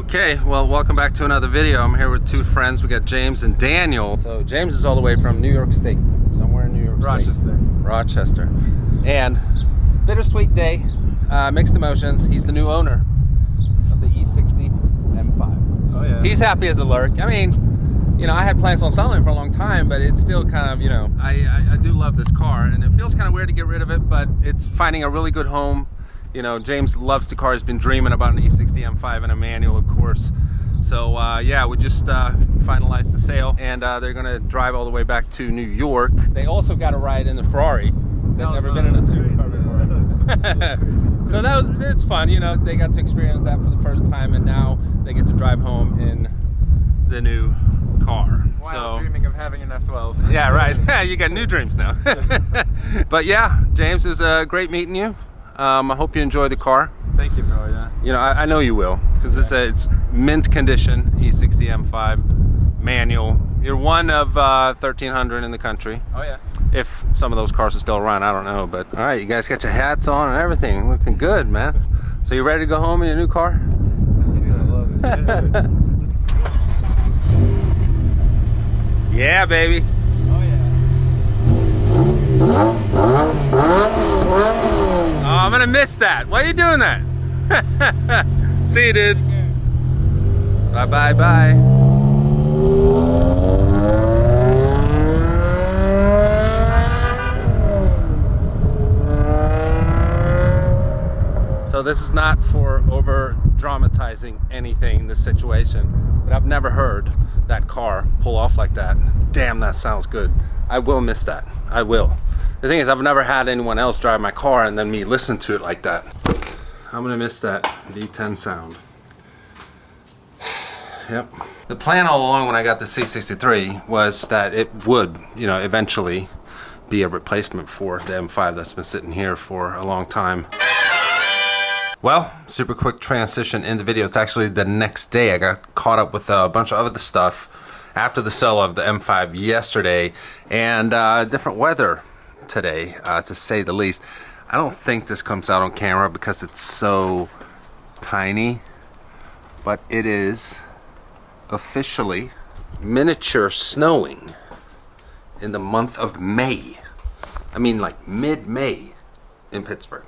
Okay, well, welcome back to another video. I'm here with two friends. We got James and Daniel. So James is all the way from New York State, somewhere in New York State. Rochester. And bittersweet day, mixed emotions. He's the new owner of the E60 M5. Oh yeah. He's happy as a lark. I mean, you know, I had plans on selling it for a long time, but it's still kind of, you know, I do love this car, and it feels kind of weird to get rid of it, but it's finding a really good home. You know, James loves the car. He's been dreaming about an E60 M5 and a manual, of course. So yeah, we just finalized the sale, and they're gonna drive all the way back to New York. They also got a ride in the Ferrari. They've never been in a supercar before. So it's fun. You know, they got to experience that for the first time, and now they get to drive home in the new car. Wow, dreaming of having an F12. Yeah, right. You got new dreams now. But yeah, James, it was great meeting you. I hope you enjoy the car. Thank you, bro. Yeah. You know, I know you will, because it's mint condition E60 M5 manual. You're one of 1,300 in the country. Oh yeah. If some of those cars are still around, I don't know. But all right, you guys got your hats on and everything, looking good, man. So you ready to go home in your new car? He's gonna love it. Yeah, baby. Oh yeah. Oh, I'm gonna miss that. Why are you doing that? See you, dude. Bye, bye, bye. So this is not for over dramatizing anything in this situation, but I've never heard that car pull off like that. Damn, that sounds good. I will miss that. I will. The thing is, I've never had anyone else drive my car and then me listen to it like that. I'm gonna miss that V10 sound. Yep. The plan all along when I got the C63 was that it would, you know, eventually be a replacement for the M5 that's been sitting here for a long time. Well, super quick transition in the video. It's actually the next day. I got caught up with a bunch of other stuff after the sale of the M5 yesterday, and different weather today, to say the least. I don't think this comes out on camera because it's so tiny, but it is officially miniature snowing in the month of May. I mean, like mid-May in Pittsburgh.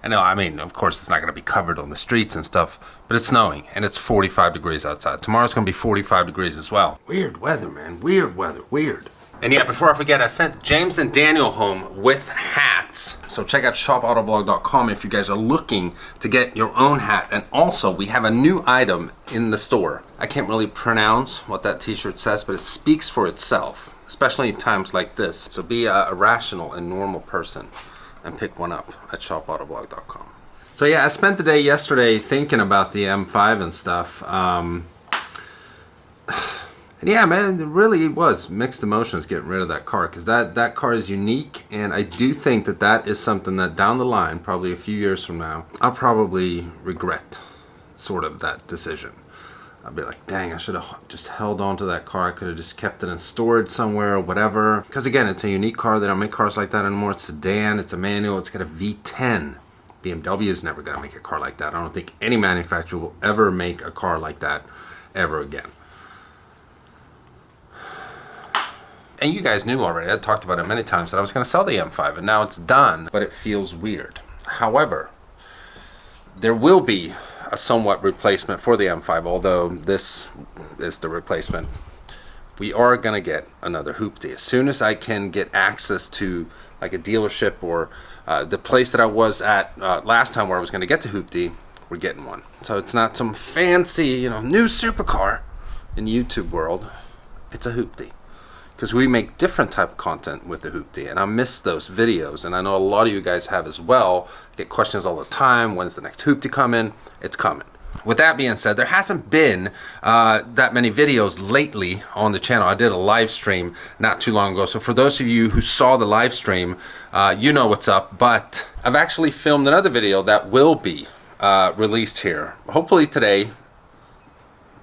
I know, I mean, of course it's not going to be covered on the streets and stuff, but it's snowing and it's 45 degrees outside. Tomorrow's going to be 45 degrees as well. Weird weather, man. Weird weather. Weird. And yeah, before I forget, I sent James and Daniel home with hats. So check out shop.autovlog.com if you guys are looking to get your own hat. And also, we have a new item in the store. I can't really pronounce what that t-shirt says, but it speaks for itself, especially in times like this. So be a rational and normal person and pick one up at shop.autovlog.com. So yeah, I spent the day yesterday thinking about the M5 and stuff. And yeah, man, it really was mixed emotions getting rid of that car, because that car is unique, and I do think that is something that down the line, probably a few years from now, I'll probably regret sort of that decision. I'll be like, dang, I should have just held on to that car. I could have just kept it in storage somewhere or whatever. Because again, it's a unique car. They don't make cars like that anymore. It's a sedan, it's a manual, it's got a V10. BMW is never going to make a car like that. I don't think any manufacturer will ever make a car like that ever again. And you guys knew already, I talked about it many times, that I was going to sell the M5, and now it's done, but it feels weird. However, there will be a somewhat replacement for the M5, although this is the replacement. We are going to get another hoopty. As soon as I can get access to like a dealership or the place that I was at last time where I was going to get the hoopty, we're getting one. So it's not some fancy, you know, new supercar in the YouTube world. It's a hoopty. Because we make different type of content with the hoopty, and I miss those videos, and I know a lot of you guys have as well. I get questions all the time, when's the next hoopty coming? It's coming. With that being said, there hasn't been that many videos lately on the channel. I did a live stream not too long ago, so for those of you who saw the live stream, you know what's up, but I've actually filmed another video that will be released here, hopefully today,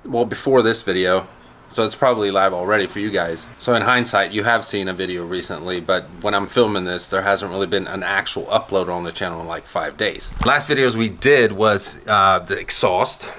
well, before this video. So it's probably live already for you guys. So in hindsight, you have seen a video recently, but when I'm filming this, there hasn't really been an actual upload on the channel in like 5 days. Last videos we did was the exhaust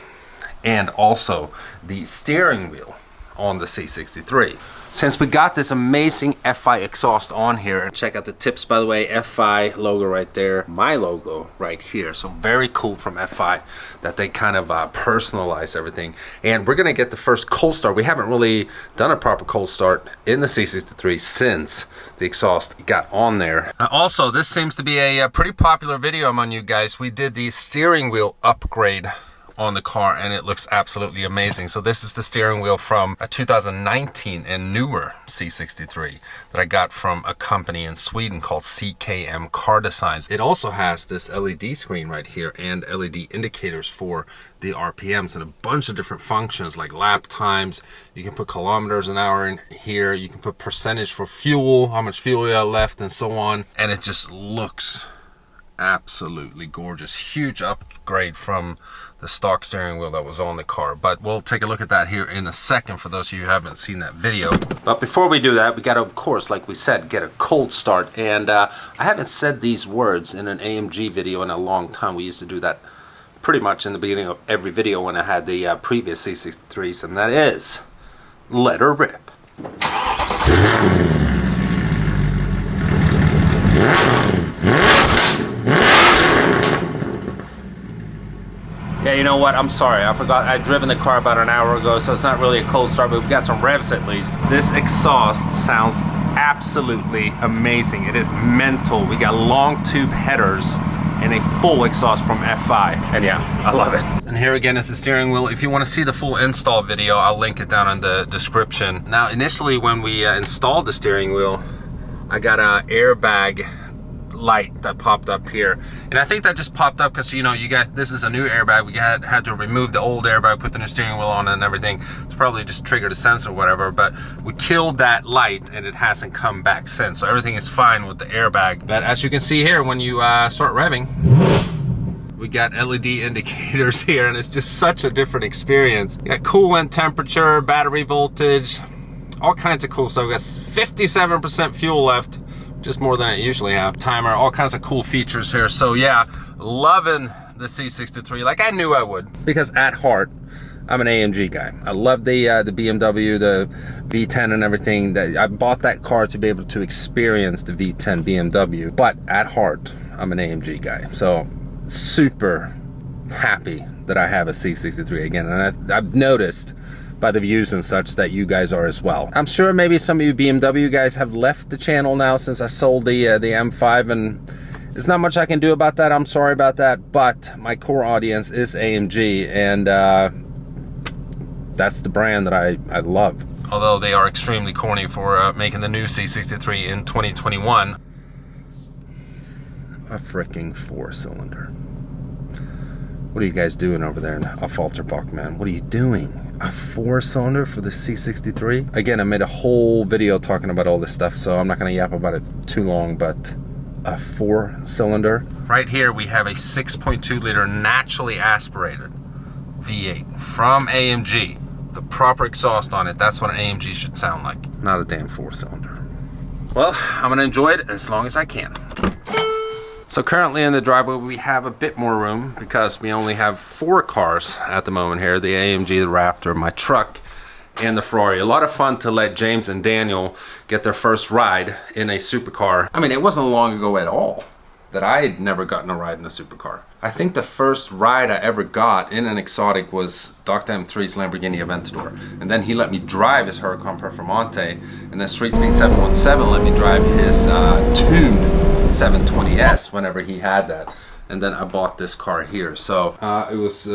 and also the steering wheel on the C63. Since we got this amazing FI exhaust on here, and check out the tips, by the way, FI logo right there, my logo right here. So very cool from FI that they kind of personalize everything. And we're gonna get the first cold start. We haven't really done a proper cold start in the C63 since the exhaust got on there. Also, this seems to be a pretty popular video among you guys. We did the steering wheel upgrade on the car, and it looks absolutely amazing. So this is the steering wheel from a 2019 and newer C63 that I got from a company in Sweden called CKM Car Designs. It also has this LED screen right here and LED indicators for the RPMs and a bunch of different functions like lap times. You can put kilometers an hour in here. You can put percentage for fuel, how much fuel you have left, and so on. And it just looks absolutely gorgeous. Huge upgrade from the stock steering wheel that was on the car, but we'll take a look at that here in a second for those of you who haven't seen that video. But before we do that, we got to, of course, like we said, get a cold start. And I haven't said these words in an AMG video in a long time. We used to do that pretty much in the beginning of every video when I had the previous C63s, and that is, let her rip. Yeah, you know what? I'm sorry. I forgot. I'd driven the car about an hour ago, so it's not really a cold start, but we've got some revs at least. This exhaust sounds absolutely amazing. It is mental. We got long tube headers and a full exhaust from FI. And yeah, I love it. And here again is the steering wheel. If you want to see the full install video, I'll link it down in the description. Now, initially when we installed the steering wheel, I got an airbag light that popped up here, and I think that just popped up because, you know, this is a new airbag. We had to remove the old airbag, put the new steering wheel on and everything. It's probably just triggered a sensor or whatever, but we killed that light and it hasn't come back since, so everything is fine with the airbag. But as you can see here, when you start revving, we got LED indicators here, and it's just such a different experience. You got coolant temperature, battery voltage, all kinds of cool stuff. We got 57% fuel left, just more than I usually have. Timer, all kinds of cool features here. So yeah, loving the C63 like I knew I would, because at heart I'm an AMG guy. I love the BMW, the V10 and everything. That I bought that car to be able to experience the V10 BMW, but at heart I'm an AMG guy. So super happy that I have a C63 again, and I've noticed by the views and such that you guys are as well. I'm sure maybe some of you BMW guys have left the channel now since I sold the M5, and there's not much I can do about that. I'm sorry about that, but my core audience is AMG, and that's the brand that I love. Although they are extremely corny for making the new C63 in 2021. A freaking 4-cylinder. What are you guys doing over there in Falterbach, man? What are you doing? A 4-cylinder for the C63? Again, I made a whole video talking about all this stuff, so I'm not gonna yap about it too long, but a 4-cylinder. Right here, we have a 6.2 liter naturally aspirated V8 from AMG. The proper exhaust on it, that's what an AMG should sound like. Not a damn 4-cylinder. Well, I'm gonna enjoy it as long as I can. So currently in the driveway we have a bit more room because we only have 4 cars at the moment here. The AMG, the Raptor, my truck, and the Ferrari. A lot of fun to let James and Daniel get their first ride in a supercar. I mean, it wasn't long ago at all that I had never gotten a ride in a supercar. I think the first ride I ever got in an exotic was Dr. M3's Lamborghini Aventador. And then he let me drive his Huracan Performante, and then Street Speed 717 let me drive his tuned 720S whenever he had that. And then I bought this car here. So it was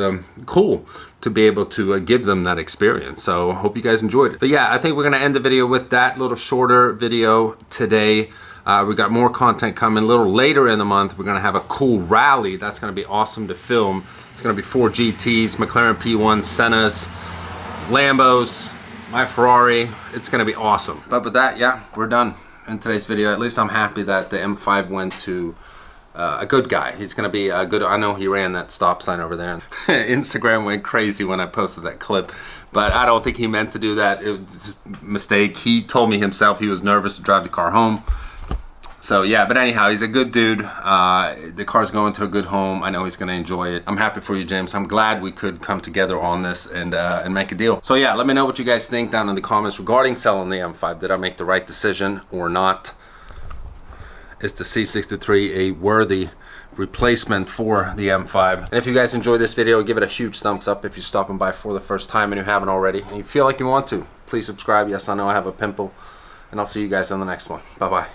cool to be able to give them that experience. So hope you guys enjoyed it. But yeah, I think we're gonna end the video with that little shorter video today. We got more content coming a little later in the month. We're gonna have a cool rally. That's gonna be awesome to film. It's gonna be 4 GTs, McLaren P1, Sennas, Lambos, my Ferrari. It's gonna be awesome. But with that, yeah, we're done in today's video. At least I'm happy that the M5 went to a good guy. He's gonna be a good, I know he ran that stop sign over there. Instagram went crazy when I posted that clip, but I don't think he meant to do that. It was just a mistake. He told me himself he was nervous to drive the car home. So yeah, but anyhow, he's a good dude. The car's going to a good home. I know he's going to enjoy it. I'm happy for you, James. I'm glad we could come together on this and make a deal. So yeah, let me know what you guys think down in the comments regarding selling the M5. Did I make the right decision or not? Is the C63 a worthy replacement for the M5? And if you guys enjoyed this video, give it a huge thumbs up. If you're stopping by for the first time and you haven't already, and you feel like you want to, please subscribe. Yes, I know I have a pimple. And I'll see you guys on the next one. Bye-bye.